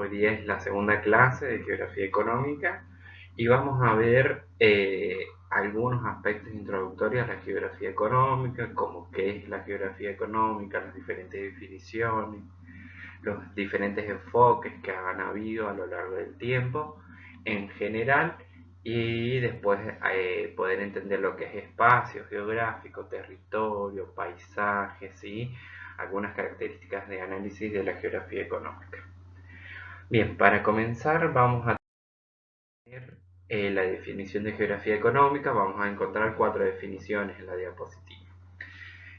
Hoy día es la segunda clase de Geografía Económica y vamos a ver algunos aspectos introductorios a la geografía económica, como qué es la geografía económica, las diferentes definiciones, los diferentes enfoques que han habido a lo largo del tiempo en general, y después poder entender lo que es espacio geográfico, territorio, paisajes y algunas características de análisis de la geografía económica. Bien, para comenzar vamos a tener la definición de geografía económica. Vamos a encontrar 4 definiciones en la diapositiva.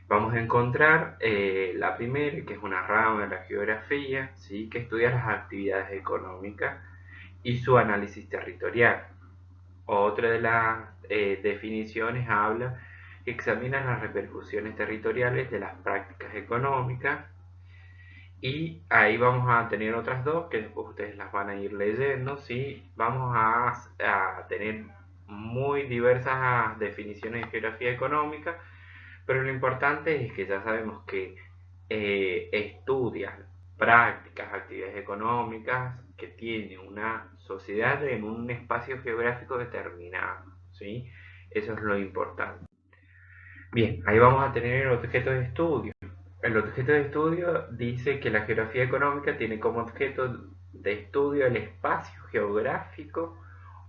Vamos a encontrar la primera, que es una rama de la geografía, ¿sí?, que estudia las actividades económicas y su análisis territorial. Otra de las definiciones habla que examina las repercusiones territoriales de las prácticas económicas. Y ahí vamos a tener otras dos que después ustedes las van a ir leyendo, ¿sí? Vamos a tener muy diversas definiciones de geografía económica, pero lo importante es que ya sabemos que estudian prácticas, actividades económicas que tiene una sociedad en un espacio geográfico determinado, ¿sí? Eso es lo importante. Bien, ahí vamos a tener el objeto de estudio. El objeto de estudio dice que la geografía económica tiene como objeto de estudio el espacio geográfico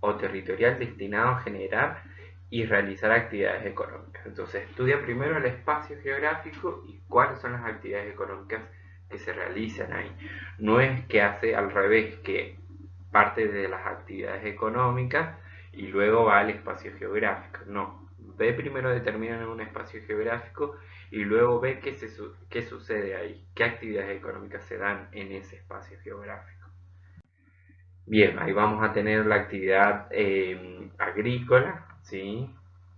o territorial destinado a generar y realizar actividades económicas. Entonces estudia primero el espacio geográfico y cuáles son las actividades económicas que se realizan ahí. No es que hace al revés, que parte de las actividades económicas y luego va al espacio geográfico. No, ve primero determinan un espacio geográfico y luego ve qué sucede ahí, qué actividades económicas se dan en ese espacio geográfico. Bien, ahí vamos a tener la actividad agrícola, ¿sí?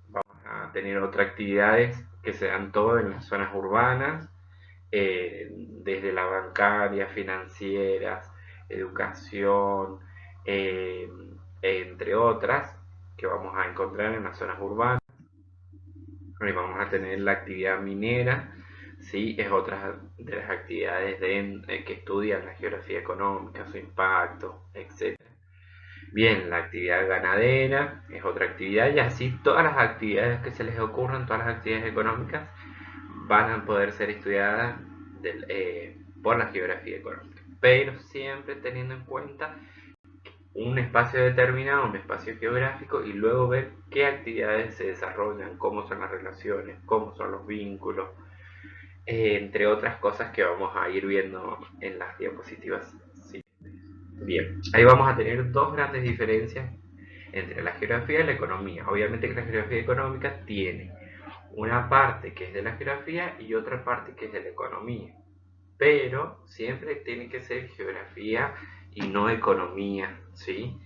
Vamos a tener otras actividades que se dan todo en las zonas urbanas, desde la bancaria, financieras, educación, eh, entre otras, que vamos a encontrar en las zonas urbanas. Ahí vamos a tener la actividad minera, ¿sí? Es otra de las actividades que estudian la geografía económica, su impacto, etc. Bien, la actividad ganadera es otra actividad, y así todas las actividades que se les ocurran, todas las actividades económicas van a poder ser estudiadas por la geografía económica, pero siempre teniendo en cuenta un espacio determinado, un espacio geográfico, y luego ver qué actividades se desarrollan, cómo son las relaciones, cómo son los vínculos, entre otras cosas que vamos a ir viendo en las diapositivas. Sí. Bien, ahí vamos a tener dos grandes diferencias entre la geografía y la economía. Obviamente que la geografía económica tiene una parte que es de la geografía y otra parte que es de la economía, pero siempre tiene que ser geografía y no economía, ¿sí?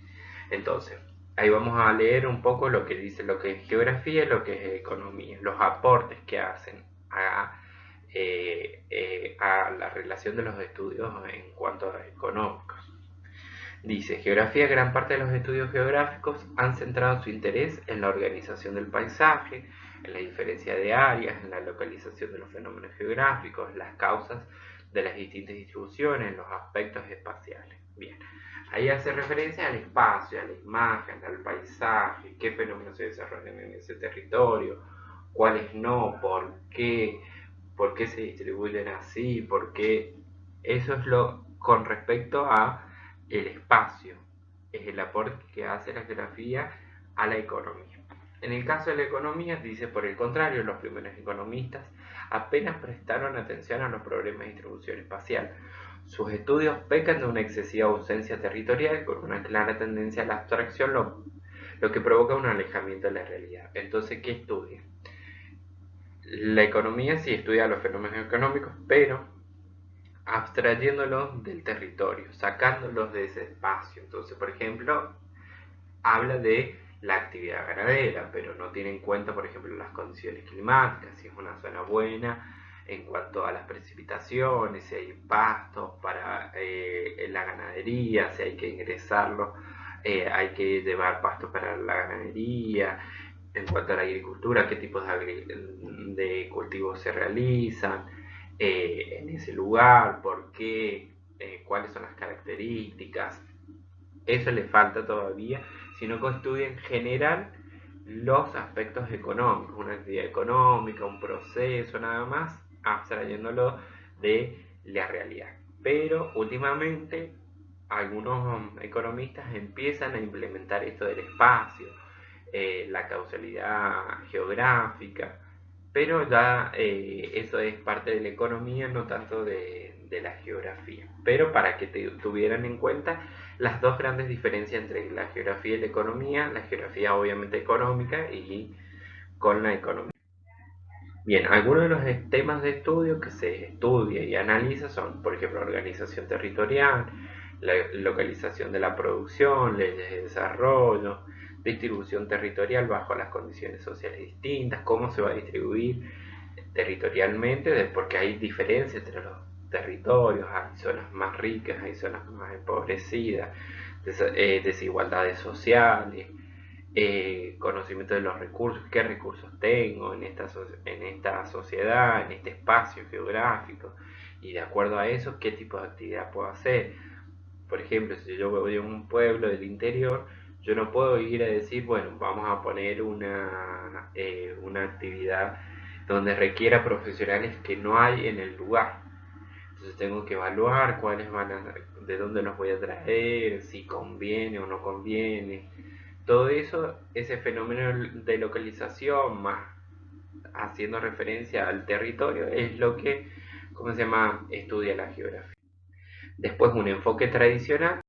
Entonces, ahí vamos a leer un poco lo que dice lo que es geografía y lo que es economía, los aportes que hacen a la relación de los estudios en cuanto a económicos. Dice, geografía, gran parte de los estudios geográficos han centrado su interés en la organización del paisaje, en la diferencia de áreas, en la localización de los fenómenos geográficos, las causas de las distintas distribuciones, los aspectos espaciales. Bien, ahí hace referencia al espacio, a la imagen, al paisaje, qué fenómenos se desarrollan en ese territorio, cuáles no, por qué se distribuyen así, por qué. Eso es lo con respecto a el espacio, es el aporte que hace la geografía a la economía. En el caso de la economía, dice, por el contrario, los primeros economistas apenas prestaron atención a los problemas de distribución espacial. Sus estudios pecan de una excesiva ausencia territorial, con una clara tendencia a la abstracción, lo que provoca un alejamiento de la realidad. Entonces, ¿qué estudia? La economía sí estudia los fenómenos económicos, pero abstrayéndolos del territorio, sacándolos de ese espacio. Entonces, por ejemplo, habla de la actividad ganadera, pero no tiene en cuenta, por ejemplo, las condiciones climáticas, si es una zona buena en cuanto a las precipitaciones, si hay pastos para la ganadería, si hay que ingresarlo, hay que llevar pastos para la ganadería. En cuanto a la agricultura, qué tipos de cultivos se realizan en ese lugar, por qué. cuáles son las características. Eso le falta todavía, sino que estudia en general los aspectos económicos, una actividad económica, un proceso, nada más, abstrayéndolo de la realidad. Pero últimamente algunos economistas empiezan a implementar esto del espacio, la causalidad geográfica, pero ya eso es parte de la economía, no tanto de la geografía. Pero para que tuvieran en cuenta las dos grandes diferencias entre la geografía y la geografía obviamente económica y con la economía. Bien, algunos de los temas de estudio que se estudia y analiza son, por ejemplo, organización territorial, la localización de la producción, leyes de desarrollo, distribución territorial bajo las condiciones sociales distintas, cómo se va a distribuir territorialmente, porque hay diferencias entre los territorios, hay zonas más ricas, hay zonas más empobrecidas, desigualdades sociales, conocimiento de los recursos, qué recursos tengo en esta sociedad, en este espacio geográfico, y de acuerdo a eso, qué tipo de actividad puedo hacer. Por ejemplo, si yo voy a un pueblo del interior, yo no puedo ir a decir, bueno, vamos a poner una actividad donde requiera profesionales que no hay en el lugar. Entonces tengo que evaluar de dónde los voy a traer, si conviene o no conviene. Todo eso, ese fenómeno de localización más haciendo referencia al territorio, es lo que, ¿cómo se llama?, estudia la geografía. Después, un enfoque tradicional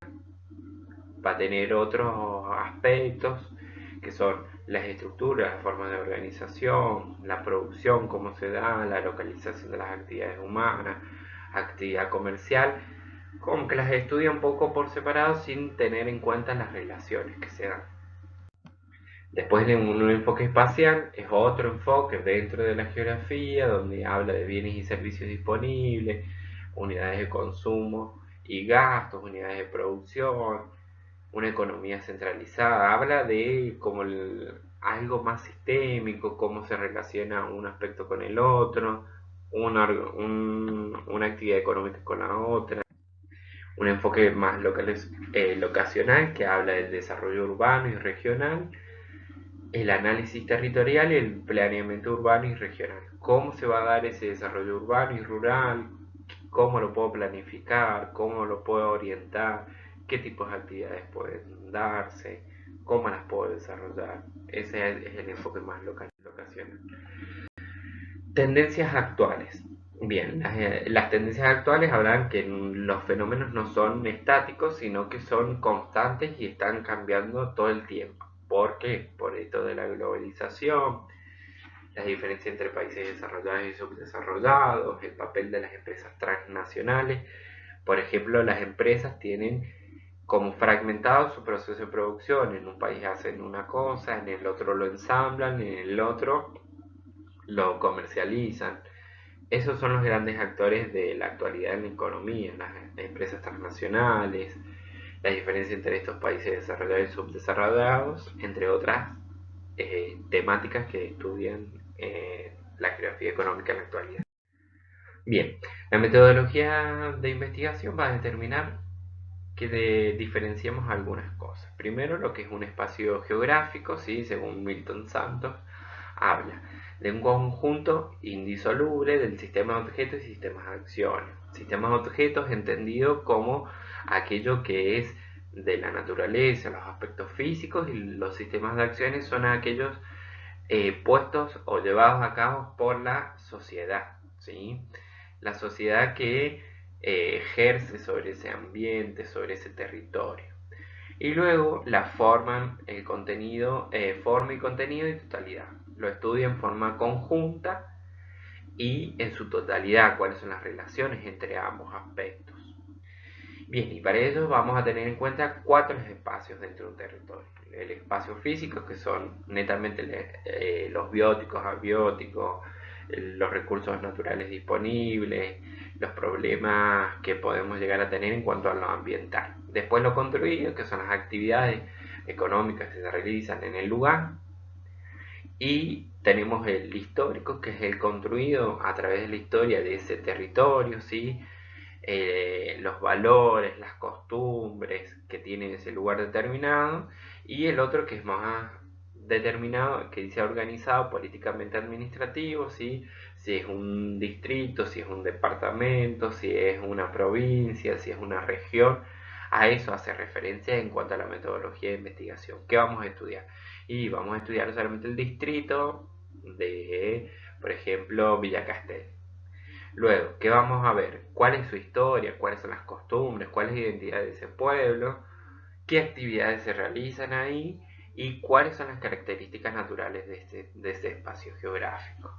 va a tener otros aspectos que son las estructuras, las formas de organización, la producción, cómo se da, la localización de las actividades humanas, actividad comercial, como que las estudia un poco por separado sin tener en cuenta las relaciones que se dan. Después de un enfoque espacial es otro enfoque dentro de la geografía donde habla de bienes y servicios disponibles, unidades de consumo y gastos, unidades de producción, una economía centralizada. Habla de como algo más sistémico, cómo se relaciona un aspecto con el otro, una actividad económica con la otra. Un enfoque más locacional que habla del desarrollo urbano y regional, el análisis territorial y el planeamiento urbano y regional. ¿Cómo se va a dar ese desarrollo urbano y rural? ¿Cómo lo puedo planificar? ¿Cómo lo puedo orientar? ¿Qué tipos de actividades pueden darse? ¿Cómo las puedo desarrollar? Ese es el enfoque más locacional. Tendencias actuales. Bien, las tendencias actuales hablan que los fenómenos no son estáticos, sino que son constantes y están cambiando todo el tiempo. ¿Por qué? Por esto de la globalización, las diferencias entre países desarrollados y subdesarrollados, el papel de las empresas transnacionales. Por ejemplo, las empresas tienen como fragmentado su proceso de producción. En un país hacen una cosa, en el otro lo ensamblan, en el otro lo comercializan. Esos son los grandes actores de la actualidad en la economía, las empresas transnacionales, la diferencia entre estos países desarrollados y subdesarrollados, entre otras temáticas que estudian la geografía económica en la actualidad. Bien, la metodología de investigación va a determinar que diferenciemos algunas cosas. Primero, lo que es un espacio geográfico, ¿sí? Según Milton Santos, habla de un conjunto indisoluble del sistema de objetos y sistemas de acciones. Sistemas de objetos entendido como aquello que es de la naturaleza, los aspectos físicos, y los sistemas de acciones son aquellos puestos o llevados a cabo por la sociedad, ¿sí? La sociedad que ejerce sobre ese ambiente, sobre ese territorio. Y luego la forma, el contenido, forma y contenido y totalidad. Lo estudia en forma conjunta y en su totalidad, cuáles son las relaciones entre ambos aspectos. Bien, y para ello vamos a tener en cuenta 4 espacios dentro de un territorio. El espacio físico, que son netamente los bióticos, abióticos, los recursos naturales disponibles, los problemas que podemos llegar a tener en cuanto a lo ambiental. Después lo construido, que son las actividades económicas que se realizan en el lugar. Y tenemos el histórico, que es el construido a través de la historia de ese territorio, ¿sí? los valores, las costumbres que tiene ese lugar determinado, y el otro que es más determinado, que dice organizado políticamente administrativo, ¿sí? Si es un distrito, si es un departamento, si es una provincia, si es una región. A eso hace referencia en cuanto a la metodología de investigación. ¿Qué vamos a estudiar? Y vamos a estudiar solamente el distrito de, por ejemplo, Villa Castel. Luego, ¿qué vamos a ver? ¿Cuál es su historia? ¿Cuáles son las costumbres? ¿Cuál es la identidad de ese pueblo? ¿Qué actividades se realizan ahí? ¿Y cuáles son las características naturales de este espacio geográfico?